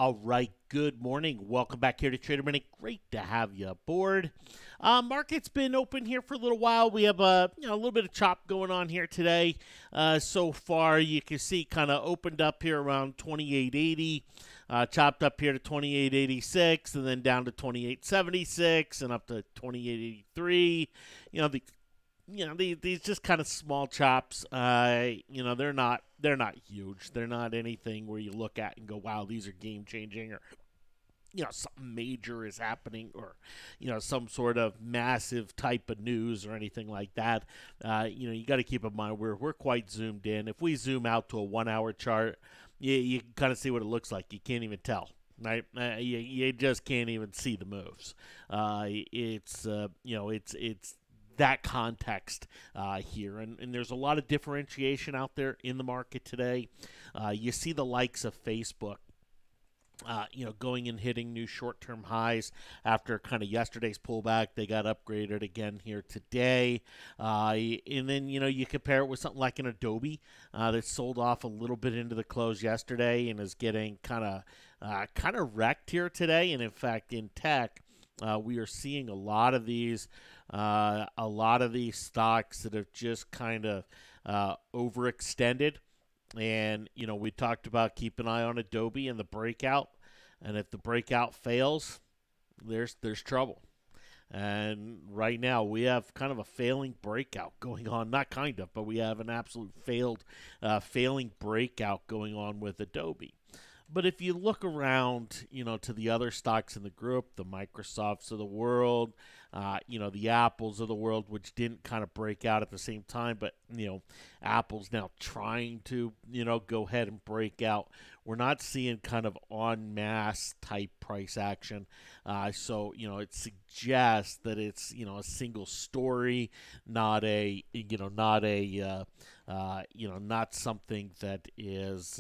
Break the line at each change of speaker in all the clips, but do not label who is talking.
All right, good morning. Welcome back here to Trader Minute. Great to have you aboard. Market's been open here for a little while. We have a little bit of chop going on here today. So far, you can see kind of opened up here around 28.80, chopped up here to 28.86, and then down to 28.76, and up to 28.83. You know the these just kind of small chops. They're not huge. They're not anything where you look at and go, wow, these are game changing, or something major is happening, or some sort of massive type of news or anything like that. You got to keep in mind we're quite zoomed in. If we zoom out to a 1 hour chart, you can kind of see what it looks like. You can't even tell. Right, you just can't even see the moves. It's that context here. And there's a lot of differentiation out there in the market today. You see the likes of Facebook, going and hitting new short-term highs after kind of yesterday's pullback. They got upgraded again here today. And then, you compare it with something like an Adobe that sold off a little bit into the close yesterday and is getting kind of wrecked here today. And in fact, in tech, we are seeing a lot of these stocks that have just kind of overextended. And we talked about keep an eye on Adobe and the breakout, and if the breakout fails, there's trouble. And right now we have kind of a failing breakout going on. Not kind of, but we have an absolute failing breakout going on with Adobe. But if you look around, to the other stocks in the group, the Microsofts of the world, the Apples of the world, which didn't kind of break out at the same time, but, Apple's now trying to, go ahead and break out. We're not seeing kind of en masse type price action. So, it suggests that it's, a single story, not not something that is,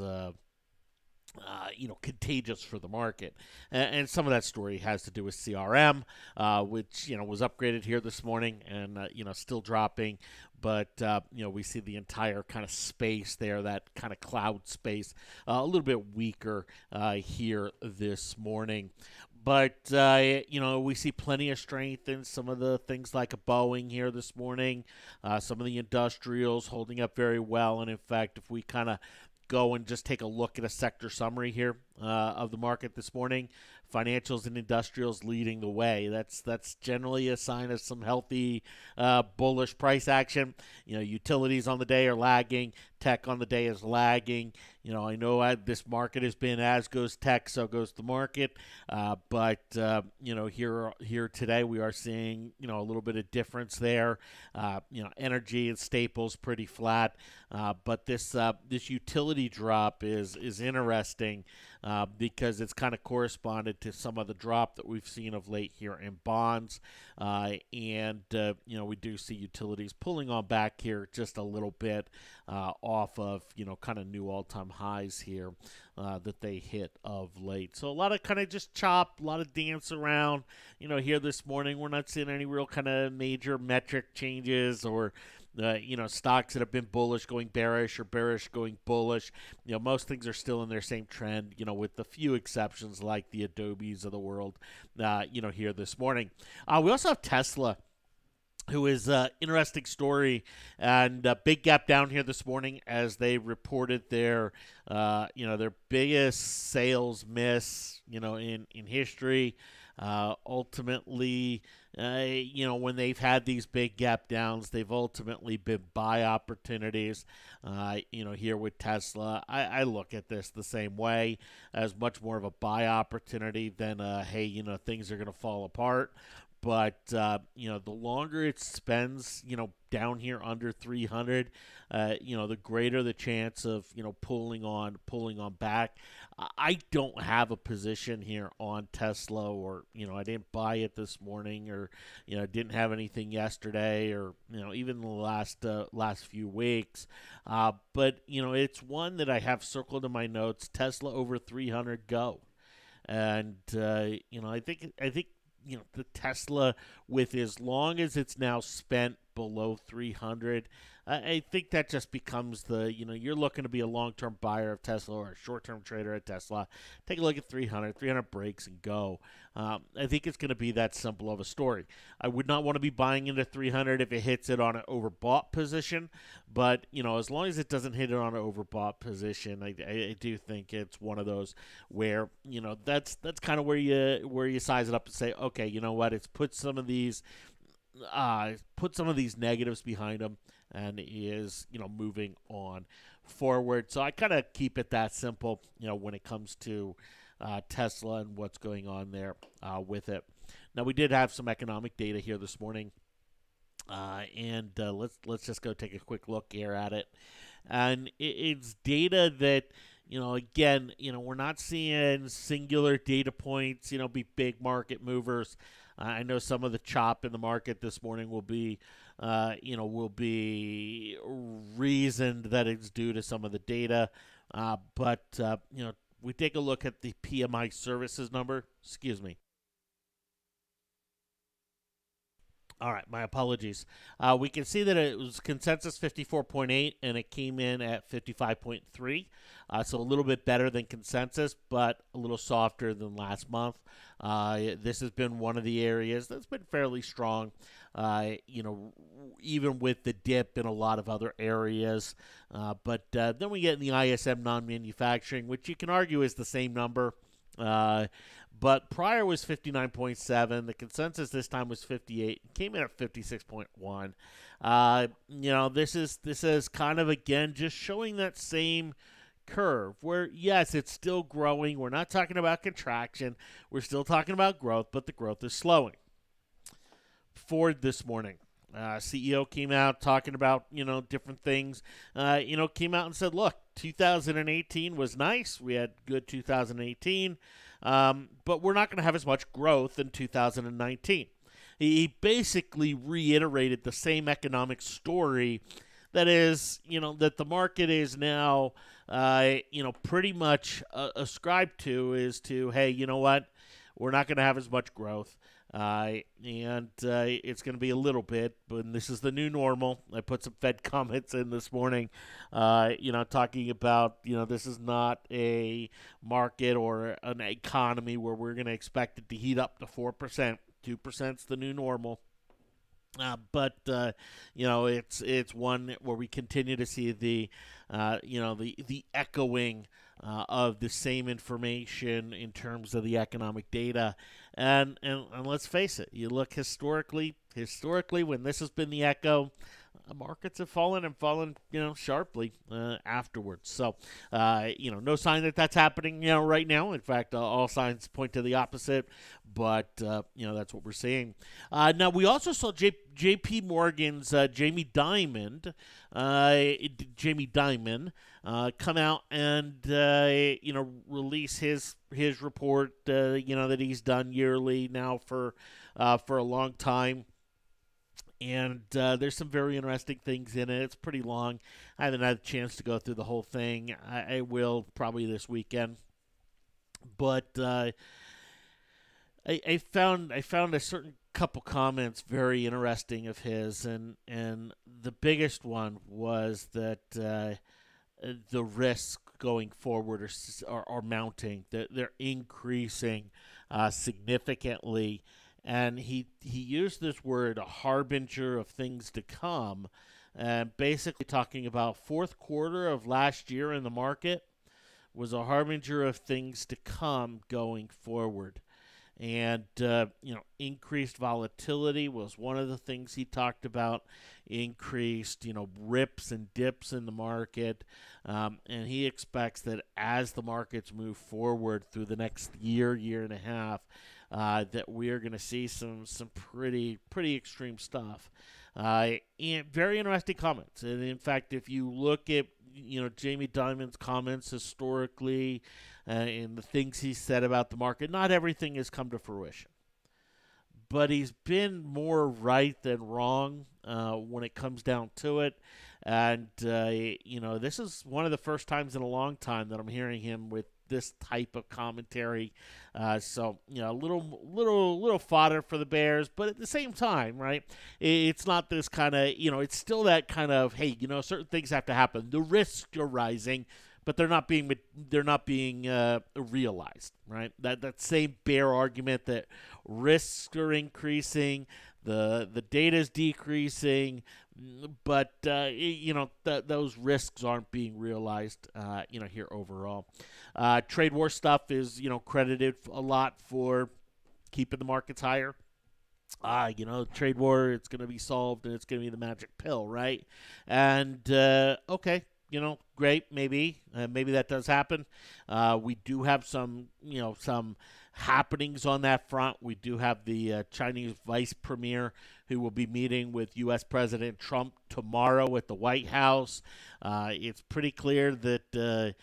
contagious for the market. And some of that story has to do with CRM, which, was upgraded here this morning and, still dropping. But, we see the entire kind of space there, that kind of cloud space, a little bit weaker here this morning. But, we see plenty of strength in some of the things like a Boeing here this morning. Some of the industrials holding up very well. And, in fact, if we kind of go and just take a look at a sector summary here of the market this morning, financials and industrials leading the way. That's generally a sign of some healthy bullish price action. Utilities on the day are lagging. Tech on the day is lagging. I know this market has been as goes tech, so goes the market. But here today we are seeing a little bit of difference there. Energy and staples pretty flat. But this utility drop is interesting because it's kind of corresponded to some of the drop that we've seen of late here in bonds. We do see utilities pulling on back here just a little bit off of, kind of new all-time highs here that they hit of late. So a lot of kind of just chop, a lot of dance around, here this morning. We're not seeing any real kind of major metric changes or stocks that have been bullish going bearish or bearish going bullish. Most things are still in their same trend, with a few exceptions like the Adobes of the world, here this morning. We also have Tesla, who is an interesting story, and a big gap down here this morning as they reported their biggest sales miss, in history. Ultimately, when they've had these big gap downs, they've ultimately been buy opportunities. Here with Tesla, I look at this the same way, as much more of a buy opportunity than hey, things are going to fall apart. But, the longer it spends, down here under 300, the greater the chance of, pulling on back. I don't have a position here on Tesla, or, I didn't buy it this morning, or, didn't have anything yesterday, or, even the last few weeks. But, it's one that I have circled in my notes. Tesla over 300, go. And, I think the Tesla, with as long as it's now spent below 300. I think that just becomes you're looking to be a long-term buyer of Tesla or a short-term trader at Tesla. Take a look at 300. 300 breaks and go. I think it's going to be that simple of a story. I would not want to be buying into 300 if it hits it on an overbought position, but as long as it doesn't hit it on an overbought position, I do think it's one of those where that's kind of where you size it up and say, okay, you know what, it's put some of these negatives behind him and is moving on forward. So I kind of keep it that simple when it comes to Tesla and what's going on there with it. Now we did have some economic data here this morning, and let's just go take a quick look here at it. And it's data that again, we're not seeing singular data points, be big market movers. I know some of the chop in the market this morning will be reasoned that it's due to some of the data, but we take a look at the PMI services number. Excuse me. All right, my apologies. We can see that it was consensus 54.8, and it came in at 55.3. So a little bit better than consensus, but a little softer than last month. This has been one of the areas that's been fairly strong, even with the dip in a lot of other areas. But then we get in the ISM non-manufacturing, which you can argue is the same number. But prior was 59.7. The consensus this time was 58. It came in at 56.1. This is kind of, again, just showing that same curve where, yes, it's still growing. We're not talking about contraction. We're still talking about growth, but the growth is slowing. Ford this morning. CEO came out talking about, different things. Came out and said, look, 2018 was nice. We had good 2018. But we're not going to have as much growth in 2019. He basically reiterated the same economic story that is, that the market is now, pretty much ascribed to is to, hey, you know what? We're not going to have as much growth. And it's going to be a little bit, but this is the new normal. I put some Fed comments in this morning, talking about, this is not a market or an economy where we're going to expect it to heat up to 4%. 2% is the new normal. But it's one where we continue to see the echoing of the same information in terms of the economic data, and let's face it. You look historically, when this has been the echo, markets have fallen sharply afterwards. So, no sign that that's happening, right now. In fact, all signs point to the opposite. But that's what we're seeing. Now we also saw J.P. Morgan's Jamie Dimon come out and release his report. That he's done yearly now for a long time. And there's some very interesting things in it. It's pretty long. I haven't had a chance to go through the whole thing. I will probably this weekend. But I found a certain couple comments very interesting of his, and the biggest one was that the risks going forward are mounting. They're increasing significantly. And he used this word, a harbinger of things to come, basically talking about fourth quarter of last year in the market was a harbinger of things to come going forward. And, increased volatility was one of the things he talked about, increased, rips and dips in the market. And he expects that as the markets move forward through the next year and a half, that we are going to see some pretty extreme stuff. And very interesting comments. And in fact, if you look at Jamie Dimon's comments historically and the things he said about the market, not everything has come to fruition. But he's been more right than wrong when it comes down to it. And this is one of the first times in a long time that I'm hearing him with this type of commentary. So a little fodder for the Bears, but at the same time, right? It's not this kind of it's still that kind of, hey, certain things have to happen. The risks are rising, but they're not being realized, right? That same bear argument that risks are increasing, the data is decreasing, but those risks aren't being realized, here overall. Trade war stuff is credited a lot for keeping the markets higher. Trade war, it's going to be solved and it's going to be the magic pill, right? And okay, great, maybe that does happen. We do have some happenings on that front. We do have the Chinese vice premier who will be meeting with U.S. President Trump tomorrow at the White House. It's pretty clear that the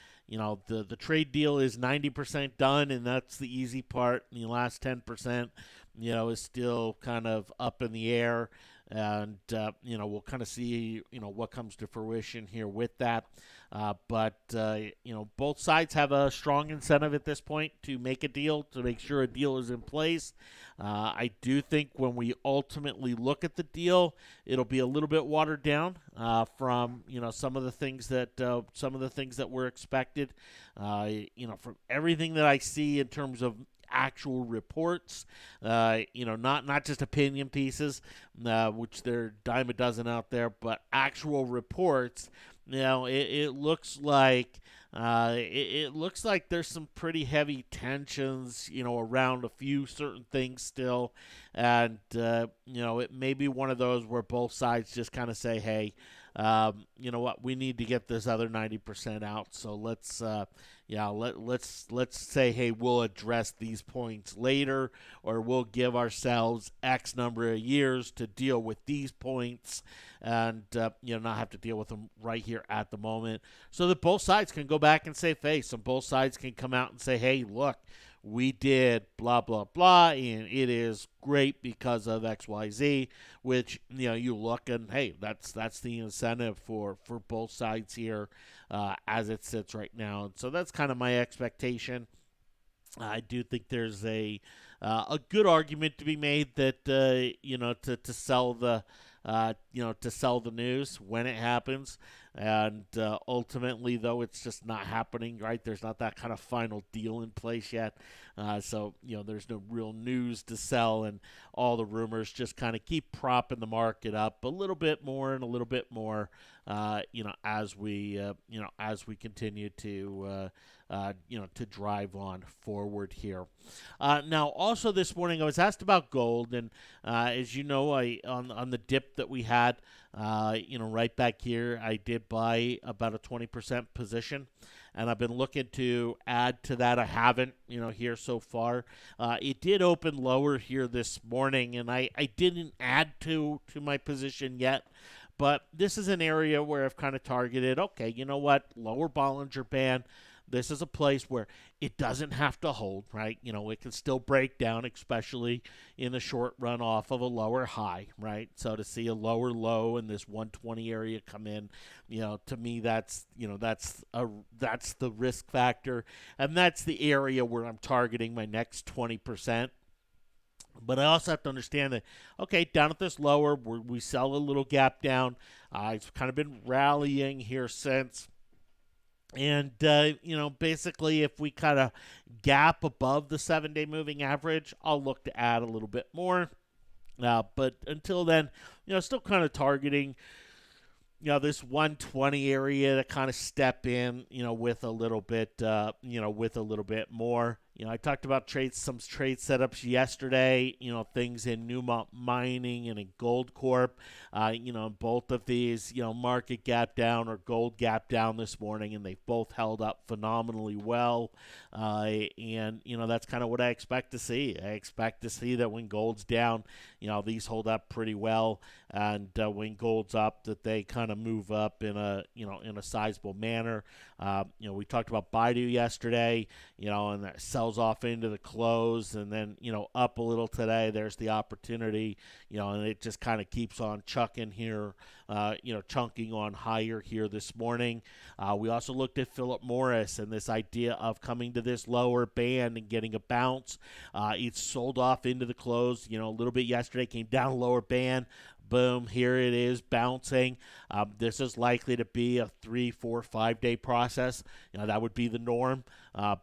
trade deal is 90% done, and that's the easy part. And the last 10%, is still kind of up in the air. And, we'll kind of see, what comes to fruition here with that. But both sides have a strong incentive at this point to make a deal, to make sure a deal is in place. I do think when we ultimately look at the deal, it'll be a little bit watered down from some of the things that were expected. From everything that I see in terms of actual reports, not just opinion pieces, which there are a dime a dozen out there, but actual reports. It looks like it looks like there's some pretty heavy tensions, around a few certain things still, and it may be one of those where both sides just kind of say, hey, you know what, we need to get this other 90% out. So let's say, hey, we'll address these points later, or we'll give ourselves X number of years to deal with these points, and not have to deal with them right here at the moment, so that both sides can go back and save face, and both sides can come out and say, hey, look, we did blah blah blah, and it is great because of XYZ. Which you look and, hey, that's the incentive for both sides here, as it sits right now. And so that's kind of my expectation. I do think there's a good argument to be made that to sell the news when it happens, and ultimately, though, it's just not happening. Right? There's not that kind of final deal in place yet, so there's no real news to sell, and all the rumors just kind of keep propping the market up a little bit more and a little bit more, as we continue to drive on forward here. Now, also this morning, I was asked about gold, and as you know, I on the dip that we had, right back here, I did buy about a 20% position, and I've been looking to add to that. I haven't, here so far. It did open lower here this morning, and I didn't add to my position yet. But this is an area where I've kind of targeted, okay, you know what, lower Bollinger Band. This is a place where it doesn't have to hold, right? It can still break down, especially in the short run off of a lower high, right? So to see a lower low in this 120 area come in, to me, that's the risk factor, and that's the area where I'm targeting my next 20%. But I also have to understand that, okay, down at this lower, we sell a little gap down. It's kind of been rallying here since. And, basically, if we kind of gap above the 7-day moving average, I'll look to add a little bit more. But until then, still kind of targeting, this 120 area to kind of step in, with a little bit, more. I talked about some trade setups yesterday, things in Newmont Mining and in Gold Corp. Both of these, market gap down or gold gap down this morning, and they've both held up phenomenally well. And that's kind of what I expect to see. I expect to see that when gold's down, these hold up pretty well, and when gold's up, that they kind of move up in a sizable manner. We talked about Baidu yesterday, and that sell sells off into the close, and then up a little today. There's the opportunity, and it just kind of keeps on chucking here, chunking on higher here this morning. We also looked at Philip Morris and this idea of coming to this lower band and getting a bounce. It's sold off into the close, a little bit yesterday, came down a lower band. Boom, here it is bouncing. This is likely to be a 3, 4, 5 day process. That would be the norm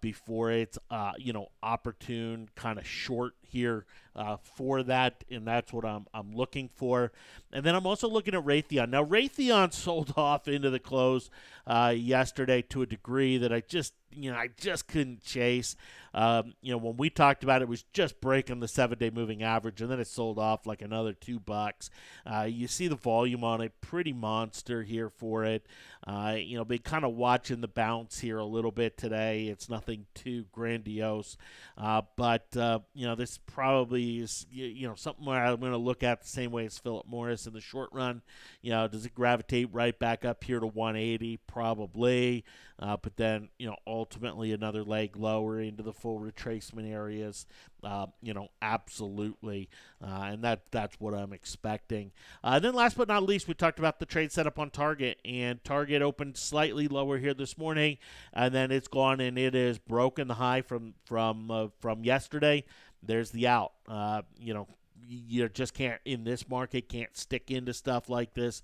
before it's, opportune kind of short here for that, and that's what I'm looking for. And then I'm also looking at Raytheon. Now, Raytheon sold off into the close yesterday to a degree that I just couldn't chase. When we talked about it, it was just breaking the 7-day moving average, and then it sold off like another $2. You see the volume on it, pretty monster here for it. Been kind of watching the bounce here a little bit today. It's nothing too grandiose, but this probably is something where I'm going to look at the same way as Philip Morris in the short run. Does it gravitate right back up here to 180? Probably. But then, ultimately another leg lower into the full retracement areas, absolutely. And that's what I'm expecting. And then last but not least, we talked about the trade setup on Target, and Target opened slightly lower here this morning, and then it's gone and it has broken the high from yesterday. There's the out. You just can't, in this market, can't stick into stuff like this.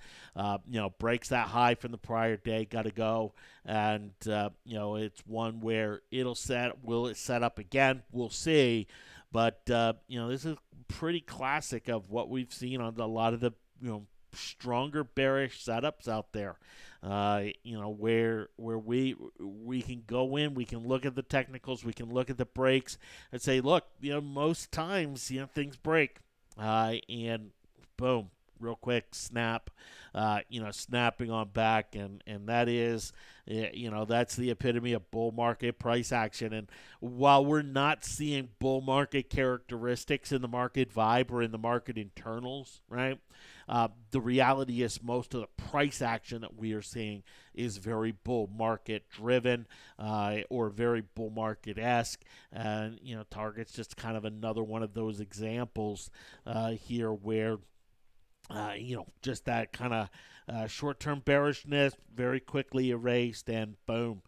Breaks that high from the prior day, got to go. And, it's one where will it set up again? We'll see. But, this is pretty classic of what we've seen on a lot of the, stronger bearish setups out there. Where we can go in, we can look at the technicals, we can look at the breaks and say, look, most times, things break. And boom, real quick snap, snapping on back, and that is, that's the epitome of bull market price action. And while we're not seeing bull market characteristics in the market vibe or in the market internals, right? The reality is most of the price action that we are seeing is very bull market driven, or very bull market-esque. And, Target's just kind of another one of those examples here where, just that kind of short-term bearishness very quickly erased, and boom,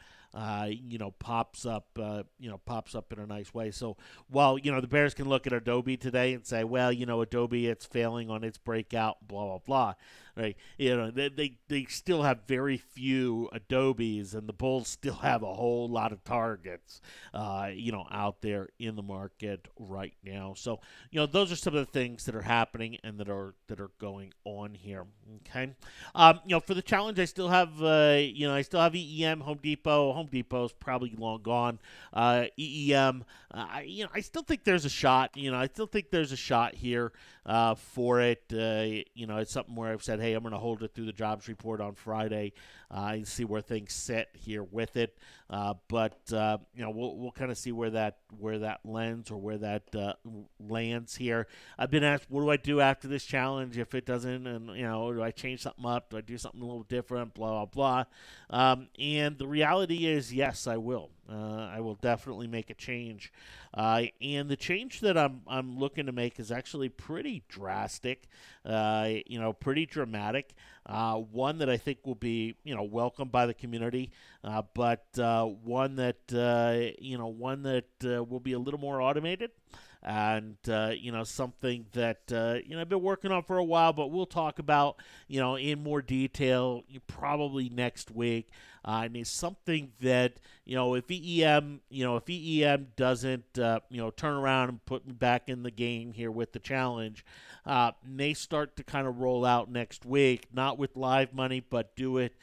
pops up in a nice way. So while, the bears can look at Adobe today and say, well, Adobe, it's failing on its breakout, blah, blah, blah, right? They still have very few Adobes, and the bulls still have a whole lot of targets, out there in the market right now. So, those are some of the things that are happening and that are going on here. Okay. For the challenge, I still have, EEM, Home Depot. Home Depot's probably long gone. EEM, I still think there's a shot. I still think there's a shot here for it. It's something where I've said, hey, I'm going to hold it through the jobs report on Friday and see where things sit here with it. But we'll kind of see where that lands, or where that lands here. I've been asked, what do I do after this challenge if it doesn't? And, do I change something up? Do I do something a little different? Blah, blah, blah. And the reality is, yes, I will. I will definitely make a change. And the change that I'm looking to make is actually pretty drastic, pretty dramatic. One that I think will be, welcomed by the community, but one that will be a little more automated. And, something that, I've been working on for a while, but we'll talk about, in more detail probably next week. And it's something that, if EEM doesn't, turn around and put me back in the game here with the challenge, may start to kind of roll out next week, not with live money, but do it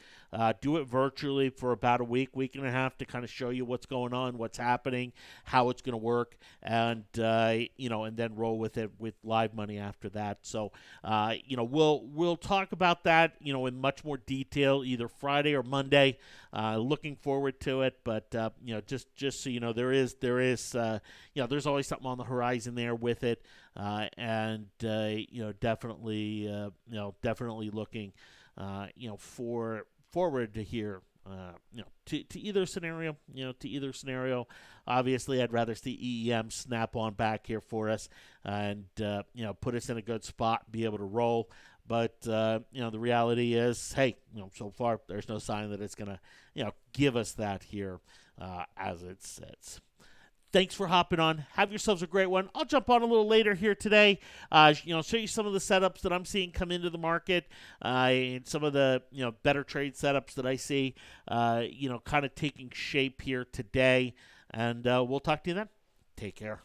virtually for about a week and a half to kind of show you what's going on, what's happening, how it's going to work, and and then roll with it with live money after that. So, we'll talk about that, in much more detail either Friday or Monday. Looking forward to it, but just so you know, there's always something on the horizon there with it, and definitely looking, forward to here to either scenario. To either scenario. Obviously, I'd rather see EEM snap on back here for us and put us in a good spot, be able to roll. But the reality is, hey, so far there's no sign that it's gonna give us that here as it sits. Thanks for hopping on. Have yourselves a great one. I'll jump on a little later here today. Show you some of the setups that I'm seeing come into the market, and some of the better trade setups that I see, kind of taking shape here today. And we'll talk to you then. Take care.